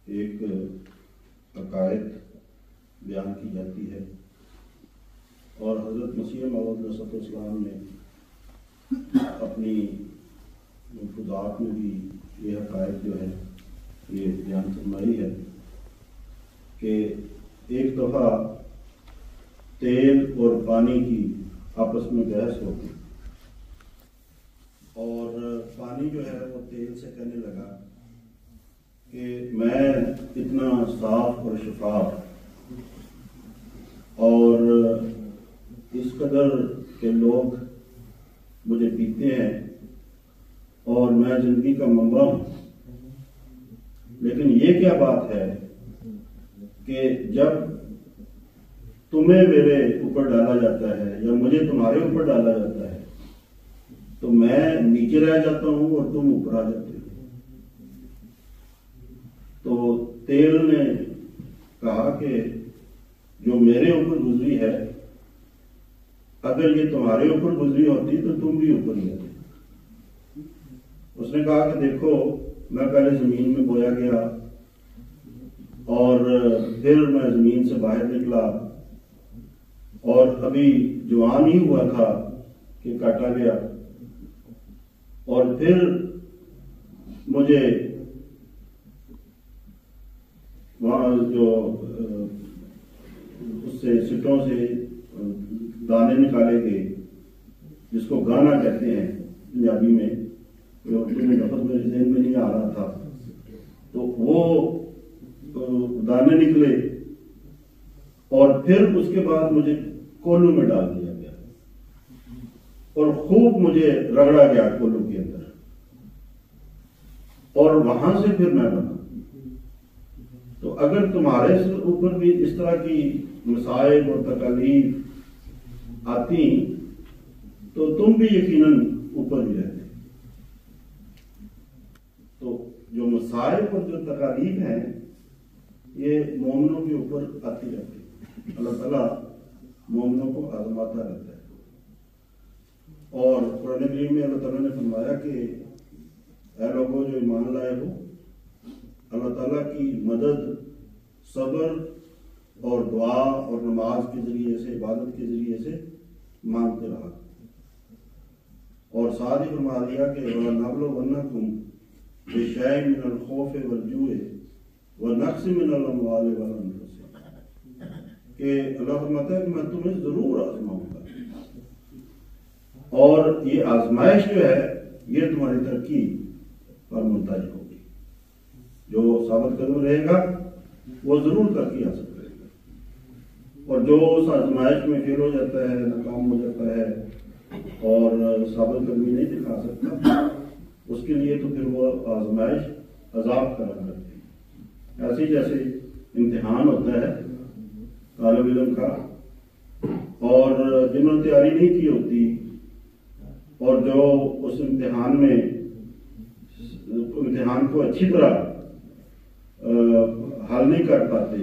ایک عقائد بیان کی جاتی ہے اور حضرت مسیح موعود علیہ السلام نے اپنی ملفوظات میں بھی یہ عقائد جو ہے یہ بیان فرمائی ہے کہ ایک دفعہ تیل اور پانی کی آپس میں بحث ہوتی اور پانی جو ہے وہ تیل سے کہنے لگا کہ میں اتنا صاف اور شفاف اور اس قدر کے لوگ مجھے پیتے ہیں اور میں زندگی کا منبع ہوں، لیکن یہ کیا بات ہے کہ جب تمہیں میرے اوپر ڈالا جاتا ہے یا مجھے تمہارے اوپر ڈالا جاتا ہے تو میں نیچے رہ جاتا ہوں اور تم اوپر آ جاتے ہو۔ تو تیل نے کہا کہ جو میرے اوپر گزری ہے اگر یہ تمہارے اوپر گزری ہوتی تو تم بھی اوپر ہی آتے۔ اس نے کہا کہ دیکھو میں پہلے زمین میں بویا گیا اور پھر میں زمین سے باہر نکلا اور ابھی جوان ہی ہوا تھا کہ کاٹا گیا اور پھر مجھے وہاں جو اس سے سٹوں سے دانے نکالے گئے جس کو گانا کہتے ہیں پنجابی میں، جو لفظ میرے ذہن میں نہیں آ رہا تھا، تو وہ دانے نکلے اور پھر اس کے بعد مجھے کولو میں ڈال دیا گیا اور خوب مجھے رگڑا گیا کولو کے اندر اور وہاں سے پھر میں بنا۔ تو اگر تمہارے اوپر بھی اس طرح کی مصائب اور تکالیف آتی تو تم بھی یقیناً اوپر ہی رہتے۔ تو جو مصائب اور جو تکالیف ہیں یہ مومنوں کے اوپر آتی رہتی ہے، اللہ تعالیٰ مومنوں کو آزماتا رہتا ہے۔ اور قرآن کریم میں اللہ تعالیٰ نے فرمایا کہ اے لوگوں جو ایمان لائے ہو، اللہ تعالیٰ کی مدد صبر اور دعا اور نماز کے ذریعے سے، عبادت کے ذریعے سے مانگتے رہا، اور ساتھ ہی فرما دیا کہ وَلَنَبْلُوَنَّكُمْ بِشَيْءٍ مِّنَ الْخَوْفِ وَالْجُوعِ وَنَقْصٍ مِّنَ الْأَمْوَالِ وَالْأَنفُسِ، کہ اللہ فرماتا ہے کہ میں تمہیں ضرور آزماؤں گا اور یہ آزمائش جو ہے یہ تمہاری ترقی پر منتج ہوگی۔ جو ثابت قدم رہے گا وہ ضرور ترقی حاصل کرے گا، اور جو اس آزمائش میں فیل ہو جاتا ہے، ناکام ہو جاتا ہے اور ثابت قدمی نہیں دکھا سکتا، اس کے لیے تو پھر وہ آزمائش عذاب قرار کرتی ہے۔ ایسے جیسے امتحان ہوتا ہے طالب علم کا، اور جنہوں نے تیاری نہیں کی ہوتی اور جو اس امتحان میں امتحان کو اچھی طرح حل نہیں کر پاتے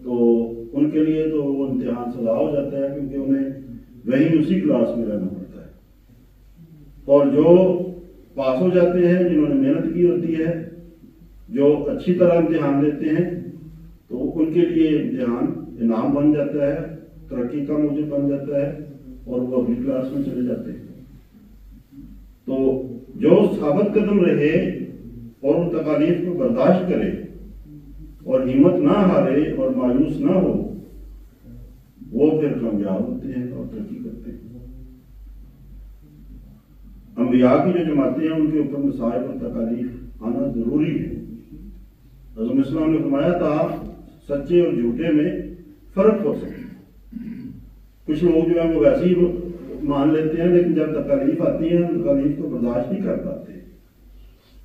تو ان کے لیے تو وہ امتحان سزا ہو جاتا ہے، کیونکہ انہیں وہیں اسی کلاس میں رہنا پڑتا ہے۔ اور جو پاس ہو جاتے ہیں، جنہوں نے محنت کی ہوتی ہے، جو اچھی طرح امتحان دیتے ہیں، تو ان کے لیے امتحان انعام بن جاتا ہے، ترقی کا موجب بن جاتا ہے اور وہ اگلی کلاس میں چلے جاتے ہیں۔ تو جو ثابت قدم رہے اور ان تکالیف کو برداشت کرے اور ہمت نہ ہارے اور مایوس نہ ہو، پھر کامیاب ہوتے ہیں اور ترقی کرتے ہیں۔ انبیاء کی جو جماعتیں ہیں ان کے اوپر مصائب اور تکالیف آنا ضروری ہے۔ حضرت اسلام نے فرمایا تھا سچے اور جھوٹے میں فرق ہو سکے۔ کچھ لوگ جو ہیں وہ ویسے ہی مان لیتے ہیں، لیکن جب تکالیف آتی ہیں تکالیف کو برداشت نہیں کر پاتے،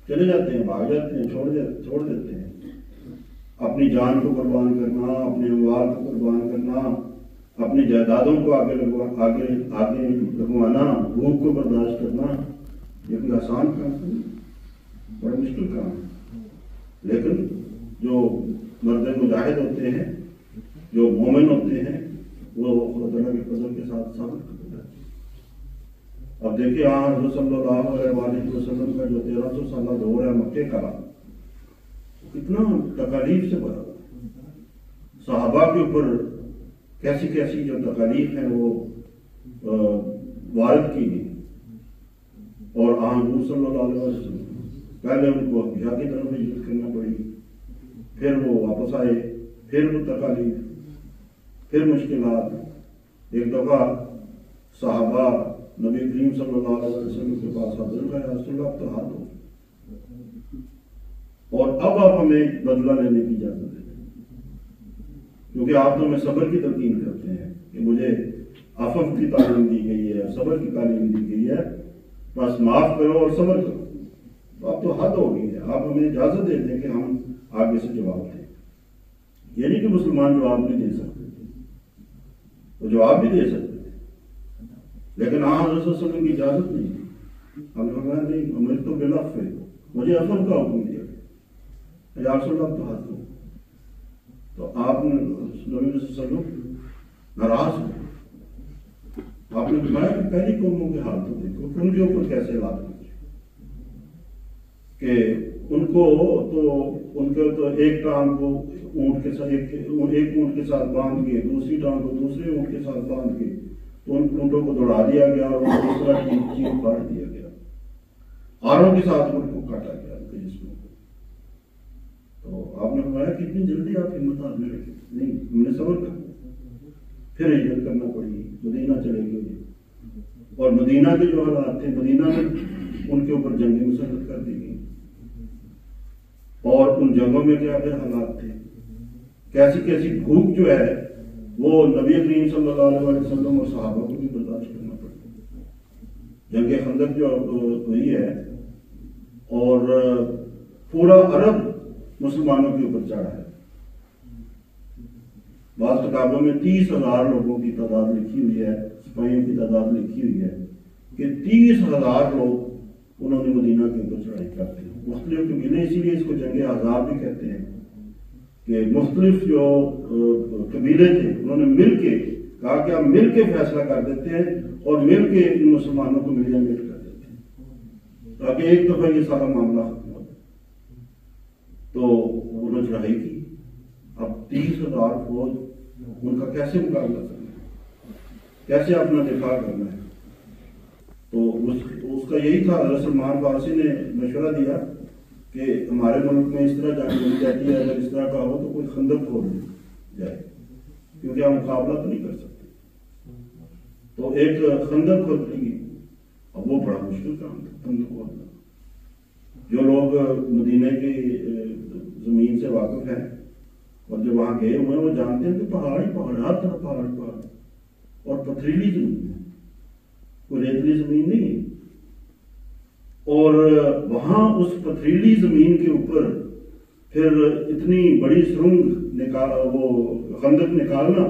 چلے جاتے ہیں، بھاگ جاتے ہیں، چھوڑ دیتے ہیں۔ اپنی جان کو قربان کرنا، اپنے اموال کو قربان کرنا، اپنی جائیدادوں کو آگے لگوانا، بھوک کو برداشت کرنا، یہ کوئی آسان کام نہیں، بڑا مشکل کام ہے۔ لیکن جو مرد مجاہد ہوتے ہیں، جو مومن ہوتے ہیں، وہ خدا کے فضل کے ساتھ ثابت کرتے ہیں۔ اب دیکھیں حضرت صلی اللہ علیہ وسلم کا جو 1300 سالہ دور ہے مکے کا، کتنا تکالیف سے بھرا، صحابہ کے اوپر کیسی کیسی جو تکالیف ہیں وہ وارد کی گئی، اور حضور صلی اللہ علیہ وسلم پہلے ان کو حجاز کی طرف ہجرت کرنا پڑی، پھر وہ واپس آئے، پھر وہ تکالیف، پھر مشکلات۔ ایک دفعہ صحابہ نبی کریم صلی اللہ علیہ وسلم کے پاس حاضر ہوئے، یا رسول اللہ اب تو حد ہو، اور اب آپ ہمیں بدلہ لینے کی اجازت دیں، کیونکہ آپ تو ہمیں صبر کی تلقین کرتے ہیں کہ مجھے عفو کی تعلیم دی گئی ہے، صبر کی تعلیم دی گئی ہے، بس معاف کرو اور صبر کرو۔ تو اب تو حد ہو گئی ہے، آپ ہمیں اجازت دے دیں کہ ہم آگے سے جواب دیں۔ یہ نہیں کہ مسلمان جواب نہیں دے سکتے، وہ جواب بھی دے سکتے تھے، لیکن حضرت صلی اللہ علیہ وسلم کی اجازت نہیں تھی۔ ہم نے کہا نہیں، ہمیں تو بالعفو ہے، مجھے عفو کا حکم دیا گیا، یا رسول اللہ تو حد ہو۔ تو آپ نے نبی صلی اللہ علیہ وسلم ناراض ہوئے، آپ نے فرمایا کہ پہلی قوموں کے حال تو دیکھو کہ ان کے اوپر کیسے حالات ہوتے کہ ان کو تو ایک ٹانگ کو اونٹ کے ساتھ ایک اونٹ کے ساتھ باندھ کے، دوسری ٹانگ کو دوسرے اونٹ کے ساتھ باندھ کے تو ان اونٹوں کو دوڑا دیا گیا اور اس طرح کی چیز کاٹ دیا گیا، آروں کے ساتھ ان کو کاٹا گیا ان کے جسموں کو۔ تو آپ نے فرمایا کہ اتنی جلدی آپ ہمت آدمی رکھیں، نہیں، ہم نے صبر کر، پھر ہجرت کرنا پڑی، مدینہ چلے گئے، اور مدینہ کے جو حالات تھے، مدینہ میں ان کے اوپر جنگیں مسلط کر دی گئی، اور ان جنگوں میں کیا پھر حالات تھے، کیسی کیسی بھوک جو ہے وہ نبی کریم صلی اللہ علیہ وسلم اور صحابہ کو بھی برداشت کرنا پڑتا۔ جنگ خندق جو ہوئی ہے اور پورا عرب مسلمانوں کے اوپر چڑھا ہے، بعض کتابوں میں 30,000 لوگوں کی تعداد لکھی ہوئی ہے، سپاہیوں کی تعداد لکھی ہوئی ہے کہ 30,000 لوگ انہوں نے مدینہ کے اوپر چڑھائی کرتے ہیں، مختلف قبیلے، اسی لیے اس کو جنگ احزاب بھی کہتے ہیں کہ مختلف جو قبیلے تھے انہوں نے مل کے کہا کہ ہم مل کے فیصلہ کر دیتے ہیں اور مل کے ان مسلمانوں کو ملیاں مل کر دیتے ہیں تاکہ ایک دفعہ یہ سارا معاملہ ختم ہو جائے۔ تو انہوں نے چڑھائی کی، اب 30,000 فوج، ان کا کیسے مقابلہ کرنا ہے، کیسے اپنا دفاع کرنا ہے؟ تو اس کا یہی تھا، حضرت سلمان فارسی نے مشورہ دیا کہ ہمارے ملک میں اس طرح جنگ ہوئی جاتی ہے، اگر اس طرح کا ہو تو کوئی خندق کھود جائے، کیونکہ ہم مقابلہ تو نہیں کر سکتے۔ تو ایک خندق کھود لی، اب وہ بڑا مشکل کام تھا خندق کھودنا۔ جو لوگ مدینہ کی زمین سے واقف ہیں اور جو وہاں گئے ہوئے ہیں وہ جانتے ہیں کہ پہاڑ ہی پہاڑ، ہر طرف پہاڑ پہاڑ، اور پتھریلی زمین ہے، کوئی ریتلی زمین نہیں ہے، اور وہاں اس پتھریلی زمین کے اوپر پھر اتنی بڑی سرنگ وہ خندق نکالنا،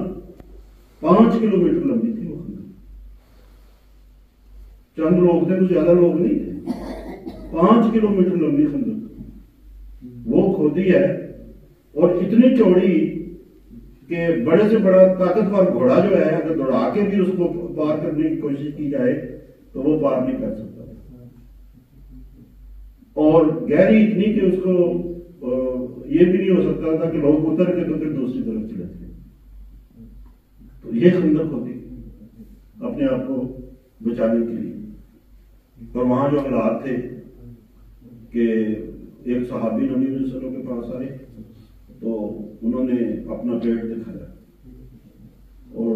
5 کلومیٹر لمبی تھی وہ خندق، چند لوگ تھے، کچھ زیادہ لوگ نہیں تھے، 5 کلومیٹر لمبی خندق وہ کھودی ہے، اور اتنی چوڑی کہ بڑے سے بڑا طاقتور گھوڑا جو ہے اگر دوڑا کے بھی اس کو پار کرنے کی کوشش کی جائے تو وہ پار نہیں کر سکتا، اور گہری اتنی کہ اس کو یہ بھی نہیں ہو سکتا تھا کہ لوگ اتر کے تو پھر دوسری طرف چلے تھے۔ تو یہ خندق ہوتی اپنے آپ کو بچانے کے لیے۔ اور وہاں جو حالات تھے کہ ایک صحابی نبی صلی اللہ علیہ وسلم کے پاس آئے تو انہوں نے اپنا پیٹ دکھایا اور